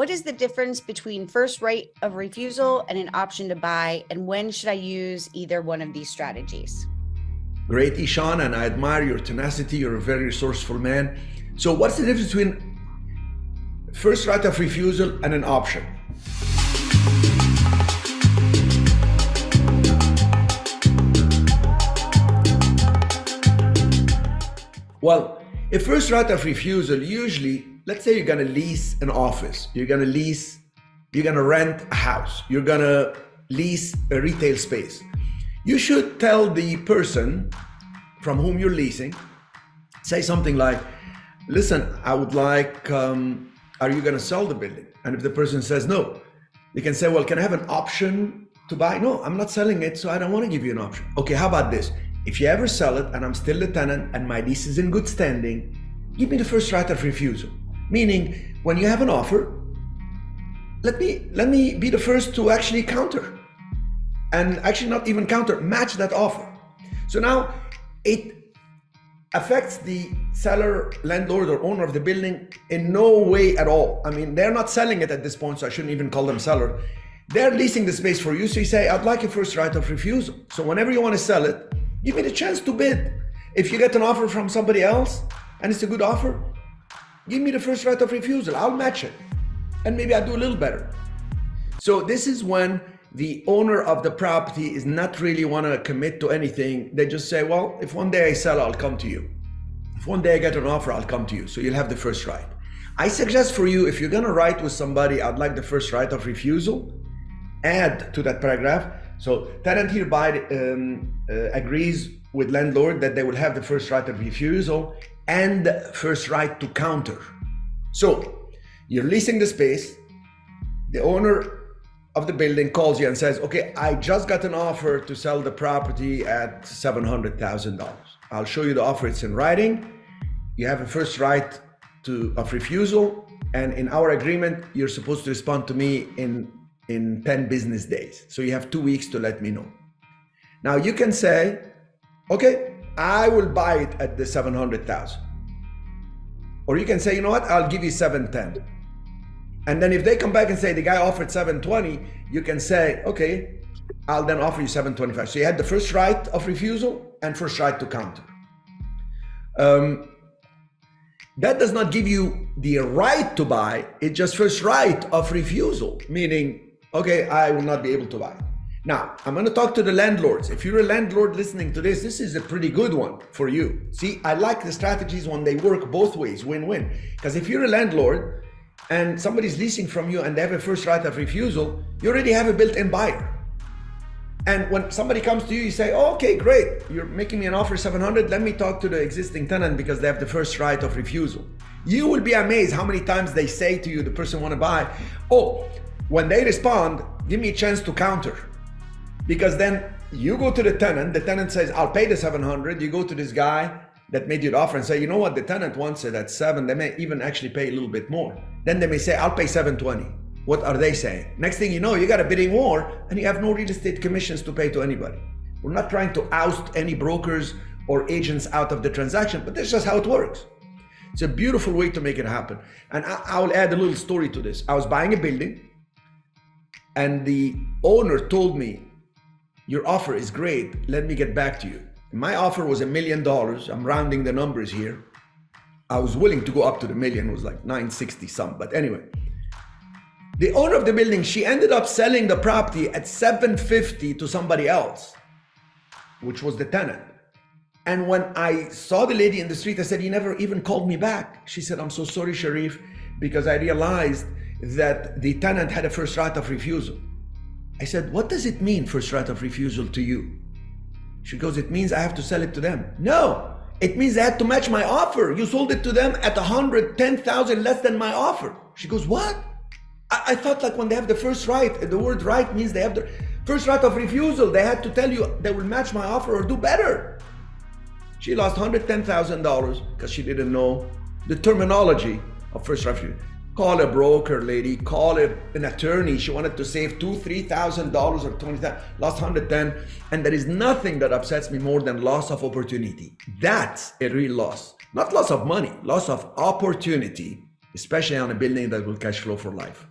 What is the difference between first right of refusal and an option to buy? And when should I use either one of these strategies? Great, Ishan, and I admire your tenacity. You're a very resourceful man. So what's the difference between first right of refusal and an option? Well, a first right of refusal, usually, let's say you're gonna lease an office, you're gonna rent a house, you're gonna lease a retail space. You should tell the person from whom you're leasing, say something like, listen, I would like, are you gonna sell the building? And if the person says no, you can say, well, can I have an option to buy? No, I'm not selling it, so I don't wanna give you an option. Okay, how about this? If you ever sell it and I'm still the tenant and my lease is in good standing, give me the first right of refusal. Meaning, when you have an offer, let me be the first to actually counter. And actually not even counter, match that offer. So now it affects the seller, landlord, or owner of the building in no way at all. I mean, they're not selling it at this point, so I shouldn't even call them seller. They're leasing the space for you, so you say, I'd like a first right of refusal. So whenever you want to sell it, give me the chance to bid. If you get an offer from somebody else and it's a good offer, give me the first right of refusal. I'll match it. And maybe I'll do a little better. So this is when the owner of the property is not really want to commit to anything. They just say, well, if one day I sell, I'll come to you. If one day I get an offer, I'll come to you. So you'll have the first right. I suggest for you, if you're going to write with somebody, I'd like the first right of refusal, add to that paragraph. So tenant hereby agrees with landlord that they will have the first right of refusal and first right to counter. So you're leasing the space, the owner of the building calls you and says, okay, I just got an offer to sell the property at $700,000. I'll show you the offer, it's in writing. You have a first right of refusal, and in our agreement, you're supposed to respond to me in 10 business days. So you have 2 weeks to let me know. Now you can say, okay, I will buy it at the 700,000. Or you can say, you know what, I'll give you 710. And then if they come back and say the guy offered 720, you can say, okay, I'll then offer you 725. So you had the first right of refusal and first right to counter. That does not give you the right to buy, it's just first right of refusal, meaning, okay, I will not be able to buy. Now, I'm going to talk to the landlords. If you're a landlord listening to this, this is a pretty good one for you. See, I like the strategies when they work both ways, win-win. Because if you're a landlord and somebody's leasing from you and they have a first right of refusal, you already have a built-in buyer. And when somebody comes to you, you say, oh, okay, great. You're making me an offer 700. Let me talk to the existing tenant because they have the first right of refusal. You will be amazed how many times they say to you, the person want to buy, oh, when they respond, give me a chance to counter. Because then you go to the tenant says, I'll pay the 700. You go to this guy that made you the offer and say, you know what, the tenant wants it at 7. They may even actually pay a little bit more. Then they may say, I'll pay 720. What are they saying? Next thing you know, you got a bidding war and you have no real estate commissions to pay to anybody. We're not trying to oust any brokers or agents out of the transaction, but that's just how it works. It's a beautiful way to make it happen. And I'll add a little story to this. I was buying a building and the owner told me, your offer is great, let me get back to you. My offer was $1 million. I'm rounding the numbers here. I was willing to go up to the million, it was like 960 some, but anyway. The owner of the building, she ended up selling the property at 750 to somebody else, which was the tenant. And when I saw the lady in the street, I said, you never even called me back. She said, I'm so sorry, Sharif, because I realized that the tenant had a first right of refusal. I said, what does it mean, first right of refusal to you? She goes, it means I have to sell it to them. No, it means I had to match my offer. You sold it to them at 110,000 less than my offer. She goes, what? I thought like when they have the first right, the word right means they have the first right of refusal. They had to tell you they will match my offer or do better. She lost $110,000 because she didn't know the terminology of first right of refusal. Call a broker, lady, call an attorney. She wanted to save $2,000, $3,000 or $20,000, lost 110. And there is nothing that upsets me more than loss of opportunity. That's a real loss. Not loss of money, loss of opportunity. especially on a building that will cash flow for life.